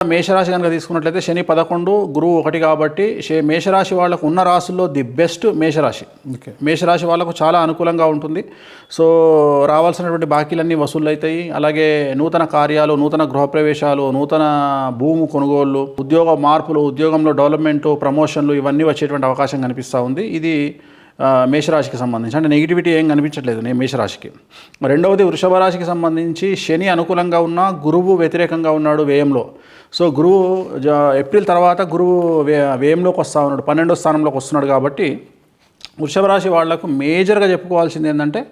మేషరాశి కనుక తీసుకున్నట్లయితే శని 11 గురువు 1 కాబట్టి మేషరాశి వాళ్ళకు ఉన్న రాశుల్లో ది బెస్ట్ మేషరాశి. మేషరాశి వాళ్ళకు చాలా అనుకూలంగా ఉంటుంది. సో రావాల్సినటువంటి బాకీలన్నీ వసూలు అవుతాయి. అలాగే నూతన కార్యాలు, నూతన గృహప్రవేశాలు, నూతన భూము కొనుగోళ్లు, ఉద్యోగ మార్పులు, ఉద్యోగంలో డెవలప్మెంటు, ప్రమోషన్లు ఇవన్నీ వచ్చేటువంటి అవకాశం కనిపిస్తూ ఉంది. ఇది మేషరాశికి సంబంధించి అంటే నెగిటివిటీ ఏం కనిపించట్లేదు మేషరాశికి. రెండవది వృషభ రాశికి సంబంధించి శని అనుకూలంగా ఉన్న గురువు వ్యతిరేకంగా ఉన్నాడు వ్యయంలో. సో గురువు ఏప్రిల్ తర్వాత గురువు వ్యయంలోకి వస్తూ ఉన్నాడు, 12వ స్థానంలోకి వస్తున్నాడు. కాబట్టి వృషభ రాశి వాళ్లకు మేజర్గా చెప్పుకోవాల్సింది ఏంటంటే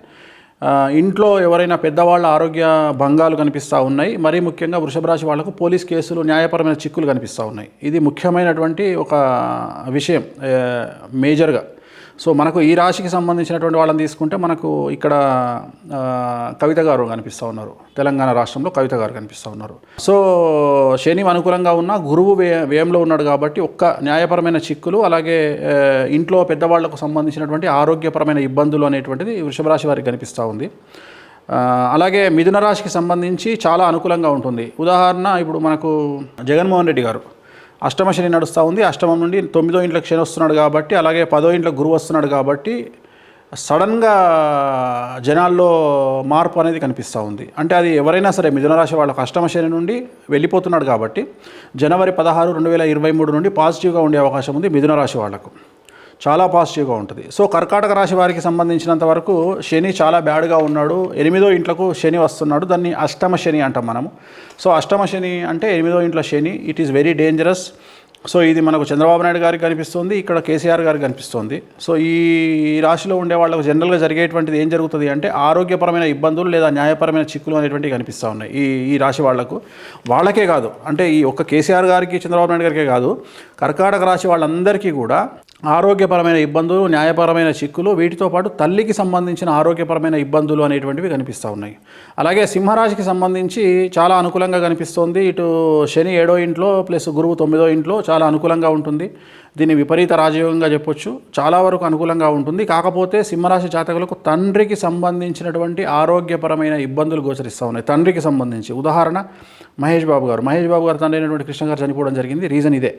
ఇంట్లో ఎవరైనా పెద్దవాళ్ళ ఆరోగ్య భంగాలు కనిపిస్తూ ఉన్నాయి. మరీ ముఖ్యంగా వృషభ రాశి వాళ్లకు పోలీస్ కేసులు, న్యాయపరమైన చిక్కులు కనిపిస్తూ ఉన్నాయి. ఇది ముఖ్యమైనటువంటి ఒక విషయం మేజర్గా. సో మనకు ఈ రాశికి సంబంధించినటువంటి వాళ్ళని తీసుకుంటే మనకు ఇక్కడ కవిత గారు కనిపిస్తూ ఉన్నారు, తెలంగాణ రాష్ట్రంలో కవిత గారు కనిపిస్తూ ఉన్నారు. సో శని అనుకూలంగా ఉన్న గురువు వ్యయంలో ఉన్నాడు కాబట్టి ఒక్క న్యాయపరమైన చిక్కులు, అలాగే ఇంట్లో పెద్దవాళ్లకు సంబంధించినటువంటి ఆరోగ్యపరమైన ఇబ్బందులు అనేటువంటిది వృషభ రాశి వారికి కనిపిస్తూ ఉంది. అలాగే మిథున రాశికి సంబంధించి చాలా అనుకూలంగా ఉంటుంది. ఉదాహరణ ఇప్పుడు మనకు జగన్మోహన్ రెడ్డి గారు అష్టమ శని నడుస్తూ ఉంది. అష్టమం నుండి 9వ ఇంట్లోకి శని వస్తున్నాడు కాబట్టి, అలాగే 10వ ఇంట్లోకి గురువు వస్తున్నాడు కాబట్టి సడన్గా జనాల్లో మార్పు అనేది కనిపిస్తూ ఉంది. అంటే అది ఎవరైనా సరే మిథున రాశి వాళ్ళకు అష్టమ శని నుండి వెళ్ళిపోతున్నాడు కాబట్టి జనవరి 16, 2023 నుండి పాజిటివ్గా ఉండే అవకాశం ఉంది. మిథున రాశి వాళ్లకు చాలా పాజిటివ్గా ఉంటుంది. సో కర్కాటక రాశి వారికి సంబంధించినంత వరకు శని చాలా బ్యాడ్గా ఉన్నాడు. 8వ ఇంట్లకు శని వస్తున్నాడు. దాన్ని అష్టమ శని అంటాం మనము. సో అష్టమ శని అంటే 8వ ఇంట్లో Shani. It is very dangerous. So ఇది మనకు చంద్రబాబు నాయుడు గారికి కనిపిస్తుంది, ఇక్కడ కేసీఆర్ గారికి కనిపిస్తుంది. సో ఈ రాశిలో ఉండే వాళ్ళకు జనరల్గా జరిగేటువంటిది ఏం జరుగుతుంది అంటే ఆరోగ్యపరమైన ఇబ్బందులు లేదా న్యాయపరమైన చిక్కులు అనేటువంటివి కనిపిస్తూ ఉన్నాయి ఈ రాశి వాళ్లకు. వాళ్ళకే కాదు, అంటే ఈ ఒక్క కేసీఆర్ గారికి, చంద్రబాబు నాయుడు గారికే కాదు, కర్కాటక రాశి వాళ్ళందరికీ కూడా ఆరోగ్యపరమైన ఇబ్బందులు, న్యాయపరమైన చిక్కులు, వీటితో పాటు తల్లికి సంబంధించిన ఆరోగ్యపరమైన ఇబ్బందులు అనేటువంటివి కనిపిస్తూ ఉన్నాయి. అలాగే సింహరాశికి సంబంధించి చాలా అనుకూలంగా కనిపిస్తోంది. ఇటు శని 7వ ఇంట్లో ప్లస్ గురువు 9వ ఇంట్లో చాలా అనుకూలంగా ఉంటుంది. దీన్ని విపరీత రాజయోగంగా చెప్పొచ్చు. చాలా వరకు అనుకూలంగా ఉంటుంది. కాకపోతే సింహరాశి జాతకులకు తండ్రికి సంబంధించినటువంటి ఆరోగ్యపరమైన ఇబ్బందులు గోచరిస్తూ ఉన్నాయి. తండ్రికి సంబంధించి ఉదాహరణ మహేష్ బాబు గారు తండ్రి అయినటువంటి కృష్ణ గారు చనిపోవడం జరిగింది. రీజన్ ఇదే.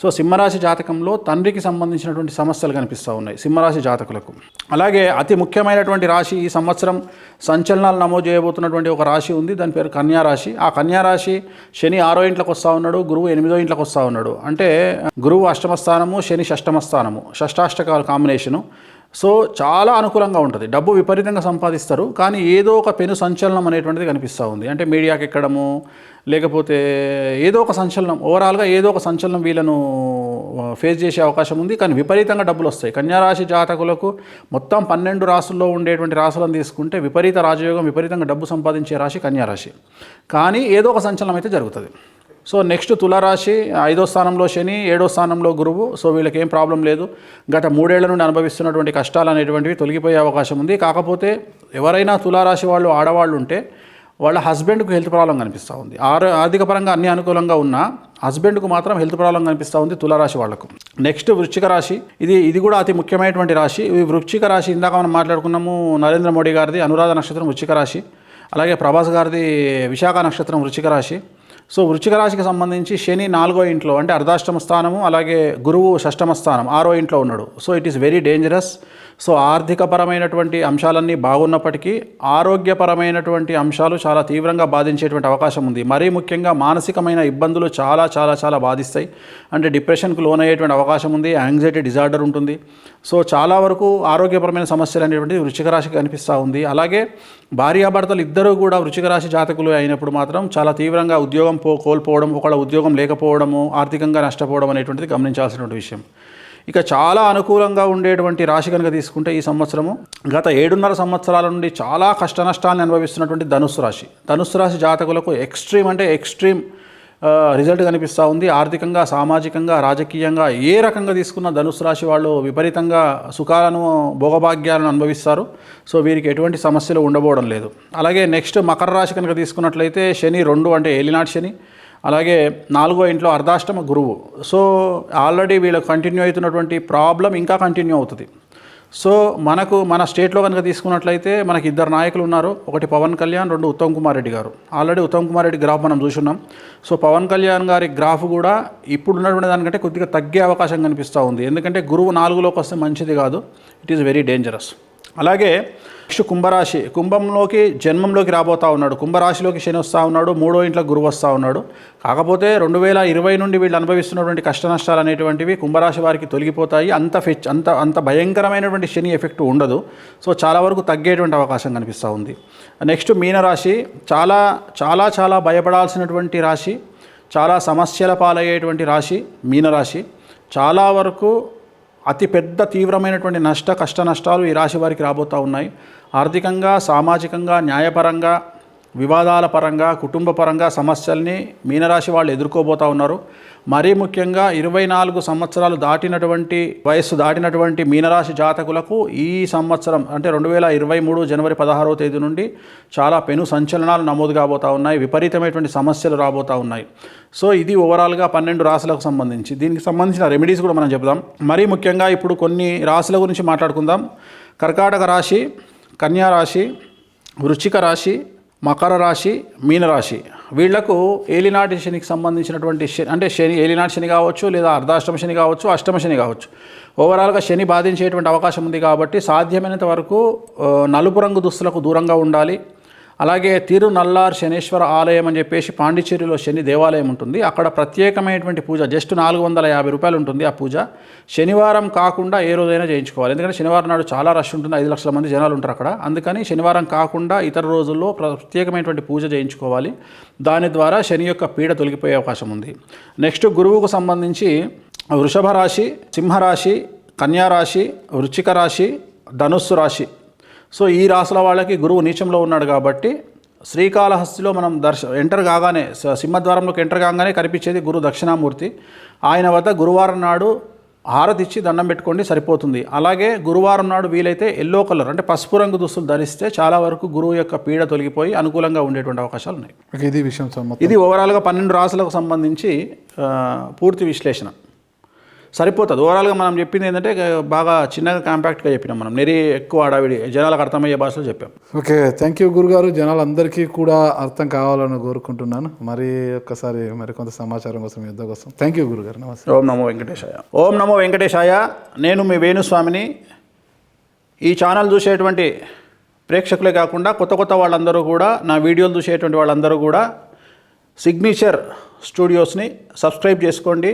సో సింహరాశి జాతకంలో తండ్రికి సంబంధించినటువంటి సమస్యలు కనిపిస్తూ ఉన్నాయి సింహరాశి జాతకులకు. అలాగే అతి ముఖ్యమైనటువంటి రాశి, ఈ సంవత్సరం సంచలనాలు నమోదు చేయబోతున్నటువంటి ఒక రాశి ఉంది. దాని పేరు కన్యారాశి. ఆ కన్యారాశి శని 6వ ఇంట్లోకి వస్తూ ఉన్నాడు, గురువు 8వ ఇంట్లోకి వస్తూ ఉన్నాడు. అంటే గురువు అష్టమ స్థానము, శని షష్టమ స్థానము, షష్టాష్టకాల కాంబినేషను. సో చాలా అనుకూలంగా ఉంటుంది. డబ్బు విపరీతంగా సంపాదిస్తారు, కానీ ఏదో ఒక పెను సంచలనం అనేటువంటిది కనిపిస్తూ ఉంది. అంటే మీడియాకి ఎక్కడము, లేకపోతే ఏదో ఒక సంచలనం, ఓవరాల్గా ఏదో ఒక సంచలనం వీళ్ళను ఫేస్ చేసే అవకాశం ఉంది. కానీ విపరీతంగా డబ్బులు వస్తాయి. కన్యారాశి జాతకులకు మొత్తం 12 రాశుల్లో ఉండేటువంటి రాశులను తీసుకుంటే విపరీత రాజయోగం, విపరీతంగా డబ్బు సంపాదించే రాశి కన్యారాశి. కానీ ఏదో ఒక సంచలనం అయితే జరుగుతుంది. సో నెక్స్ట్ తులారాశి 5వ స్థానంలో శని, 7వ స్థానంలో గురువు. సో వీళ్ళకి ఏం ప్రాబ్లం లేదు. గత 3 ఏళ్ల నుండి అనుభవిస్తున్నటువంటి కష్టాలు అనేటువంటివి తొలగిపోయే అవకాశం ఉంది. కాకపోతే ఎవరైనా తులారాశి వాళ్ళు, ఆడవాళ్ళు ఉంటే వాళ్ళ హస్బెండ్కు హెల్త్ ప్రాబ్లం కనిపిస్తూ ఉంది. ఆర్థిక పరంగా అన్ని అనుకూలంగా ఉన్న హస్బెండ్కు మాత్రం హెల్త్ ప్రాబ్లం కనిపిస్తూ ఉంది తులారాశి వాళ్లకు. నెక్స్ట్ వృశ్చిక రాశి. ఇది కూడా అతి ముఖ్యమైనటువంటి రాశి. ఈ వృశ్చిక రాశి ఇందాక మనం మాట్లాడుకున్నాము. నరేంద్ర మోడీ గారిది అనురాధ నక్షత్రం వృశ్చిక రాశి, అలాగే ప్రభాస్ గారిది విశాఖ నక్షత్రం వృశ్చిక రాశి. సో వృశ్చిక రాశికి సంబంధించి శని 4వ ఇంట్లో అంటే అర్ధాష్టమ స్థానము, అలాగే గురువు షష్టమ స్థానం 6వ ఇంట్లో ఉన్నాడు. So it is very dangerous. So ఆర్థికపరమైనటువంటి అంశాలన్నీ బాగున్నప్పటికీ ఆరోగ్యపరమైనటువంటి అంశాలు చాలా తీవ్రంగా బాధించేటువంటి అవకాశం ఉంది. మరీ ముఖ్యంగా మానసికమైన ఇబ్బందులు చాలా చాలా చాలా బాధిస్తాయి. అంటే డిప్రెషన్కు లోనయ్యేటువంటి అవకాశం ఉంది, యాంగ్జైటీ డిజార్డర్ ఉంటుంది. సో చాలా వరకు ఆరోగ్యపరమైన సమస్యలు అనేటువంటిది వృశ్చిక రాశికి కనిపిస్తూ ఉంది. అలాగే భార్యాభర్తలు ఇద్దరూ కూడా వృశ్చిక రాశి జాతకులు అయినప్పుడు మాత్రం చాలా తీవ్రంగా ఉద్యోగం కోల్పోవడం, ఒకళ్ళ ఉద్యోగం లేకపోవడము, ఆర్థికంగా నష్టపోవడం అనేటువంటిది గమనించాల్సినటువంటి విషయం. ఇక చాలా అనుకూలంగా ఉండేటువంటి రాశి కనుక తీసుకుంటే ఈ సంవత్సరము గత 7.5 సంవత్సరాల నుండి చాలా కష్ట నష్టాలను అనుభవిస్తున్నటువంటి ధనుస్సు రాశి. ధనుస్సు రాశి జాతకులకు ఎక్స్ట్రీమ్ రిజల్ట్ కనిపిస్తూ ఉంది. ఆర్థికంగా, సామాజికంగా, రాజకీయంగా ఏ రకంగా తీసుకున్న ధనుస్సు రాశి వాళ్ళు విపరీతంగా సుఖాలను, భోగభాగ్యాలను అనుభవిస్తారు. సో వీరికి ఎటువంటి సమస్యలు ఉండబోవడం లేదు. అలాగే నెక్స్ట్ మకర రాశి కనుక తీసుకున్నట్లయితే శని 2 అంటే ఏలినాటి శని, అలాగే 4వ ఇంట్లో అర్ధాష్టమ గురువు. సో ఆల్రెడీ వీళ్ళకి కంటిన్యూ అవుతున్నటువంటి ప్రాబ్లం ఇంకా కంటిన్యూ అవుతుంది. సో మన స్టేట్లో కనుక తీసుకున్నట్లయితే మనకి ఇద్దరు నాయకులు ఉన్నారు. ఒకటి పవన్ కళ్యాణ్, రెండు ఉత్తమ్ కుమార్ రెడ్డి గారు. ఆల్రెడీ ఉత్తమ్ కుమార్ రెడ్డి గ్రాఫ్ మనం చూసున్నాం. సో పవన్ కళ్యాణ్ గారి గ్రాఫ్ కూడా ఇప్పుడు ఉన్నటువంటి దానికంటే కొద్దిగా తగ్గే అవకాశం కనిపిస్తూ ఉంది. ఎందుకంటే గురువు 4లోకి వస్తే మంచిది కాదు, ఇట్ ఈస్ వెరీ డేంజరస్. అలాగే నెక్స్ట్ కుంభరాశి, కుంభంలోకి జన్మంలోకి రాబోతూ ఉన్నాడు. కుంభరాశిలోకి శని వస్తూ ఉన్నాడు, 3వ ఇంట్లో గురువు వస్తూ ఉన్నాడు. కాకపోతే 2020 నుండి వీళ్ళు అనుభవిస్తున్నటువంటి కష్ట నష్టాలు అనేటువంటివి కుంభరాశి వారికి తొలగిపోతాయి. అంత భయంకరమైనటువంటి శని ఎఫెక్ట్ ఉండదు. సో చాలా వరకు తగ్గేటువంటి అవకాశం కనిపిస్తూ ఉంది. నెక్స్ట్ మీనరాశి, చాలా చాలా చాలా భయపడాల్సినటువంటి రాశి, చాలా సమస్యల పాలయ్యేటువంటి రాశి మీనరాశి. చాలా వరకు అతి పెద్ద తీవ్రమైనటువంటి కష్ట నష్టాలు ఈ రాశి వారికి రాబోతూ ఉన్నాయి. ఆర్థికంగా, సామాజికంగా, న్యాయపరంగా, వివాదాల పరంగా, కుటుంబ పరంగా సమస్యల్ని మీనరాశి వాళ్ళు ఎదుర్కోబోతూ ఉన్నారు. మరీ ముఖ్యంగా 24 సంవత్సరాలు వయస్సు దాటినటువంటి మీనరాశి జాతకులకు ఈ సంవత్సరం అంటే 2023 జనవరి 16వ తేదీ నుండి చాలా పెను సంచలనాలు నమోదు కాబోతూ ఉన్నాయి. విపరీతమైనటువంటి సమస్యలు రాబోతూ ఉన్నాయి. సో ఇది ఓవరాల్గా 12 రాశులకు సంబంధించి. దీనికి సంబంధించిన రెమెడీస్ కూడా మనం చెప్దాం. మరీ ముఖ్యంగా ఇప్పుడు కొన్ని రాశుల గురించి మాట్లాడుకుందాం. కర్కాటక రాశి, కన్యా రాశి, వృశ్చిక రాశి, మకర రాశి, మీనరాశి. వీళ్లకు ఏలినాటి శనికి సంబంధించినటువంటి అంటే శని, ఏలినాటి శని కావచ్చు, లేదా అర్ధాష్టమ శని కావచ్చు, అష్టమ శని కావచ్చు. ఓవరాల్గా శని బాధించేటువంటి అవకాశం ఉంది కాబట్టి సాధ్యమైనంత వరకు నలుపు రంగు దుస్తులకు దూరంగా ఉండాలి. అలాగే తిరునల్లార్ శనేశ్వర ఆలయం అని చెప్పేసి పాండిచ్చేరిలో శని దేవాలయం ఉంటుంది. అక్కడ ప్రత్యేకమైనటువంటి పూజ జస్ట్ 450 రూపాయలు ఉంటుంది ఆ పూజ. శనివారం కాకుండా ఏ రోజైనా చేయించుకోవాలి. ఎందుకంటే శనివారం నాడు చాలా రష్ ఉంటుంది, 5 లక్షల మంది జనాలు ఉంటారు అక్కడ. అందుకని శనివారం కాకుండా ఇతర రోజుల్లో ప్రత్యేకమైనటువంటి పూజ చేయించుకోవాలి. దాని ద్వారా శని యొక్క పీడ తొలగిపోయే అవకాశం ఉంది. నెక్స్ట్ గురువుకు సంబంధించి వృషభ రాశి, సింహరాశి, కన్యా రాశి, వృశ్చిక రాశి, ధనుస్సు రాశి. సో ఈ రాశుల వాళ్ళకి గురువు నీచంలో ఉన్నాడు కాబట్టి శ్రీకాళహస్తిలో మనం ఎంటర్ కాగానే, సింహద్వారంలోకి ఎంటర్ కాగానే కనిపించేది గురు దక్షిణామూర్తి. ఆయన వద్ద గురువారం నాడు హారతి ఇచ్చి దండం పెట్టుకోండి, సరిపోతుంది. అలాగే గురువారం నాడు వీలైతే ఎల్లో కలర్ అంటే పసుపు రంగు దుస్తులు ధరిస్తే చాలా వరకు గురువు యొక్క పీడ తొలగిపోయి అనుకూలంగా ఉండేటువంటి అవకాశాలు ఉన్నాయి. ఇది ఓవరాల్గా 12 రాశులకు సంబంధించి పూర్తి విశ్లేషణ సరిపోతుంది. ఓవరాల్గా మనం చెప్పింది ఏంటంటే బాగా చిన్నగా కాంపాక్ట్గా చెప్పినాం. మనం నెరీ ఎక్కువ అడావిడి జనాలకు అర్థమయ్యే భాషలో చెప్పాం. ఓకే, థ్యాంక్ యూ గురుగారు. జనాలందరికీ కూడా అర్థం కావాలని కోరుకుంటున్నాను. ఒక్కసారి కొంత సమాచారం కోసం, యుద్ధం కోసం. థ్యాంక్ యూ గురుగారు. నమస్తే. ఓం నమో వెంకటేశాయ. ఓం నమో వెంకటేశాయ. నేను మీ వేణుస్వామిని. ఈ ఛానల్ చూసేటువంటి ప్రేక్షకులే కాకుండా కొత్త వాళ్ళందరూ కూడా, నా వీడియోలు చూసేటువంటి వాళ్ళందరూ కూడా సిగ్నేచర్ స్టూడియోస్ని సబ్స్క్రైబ్ చేసుకోండి.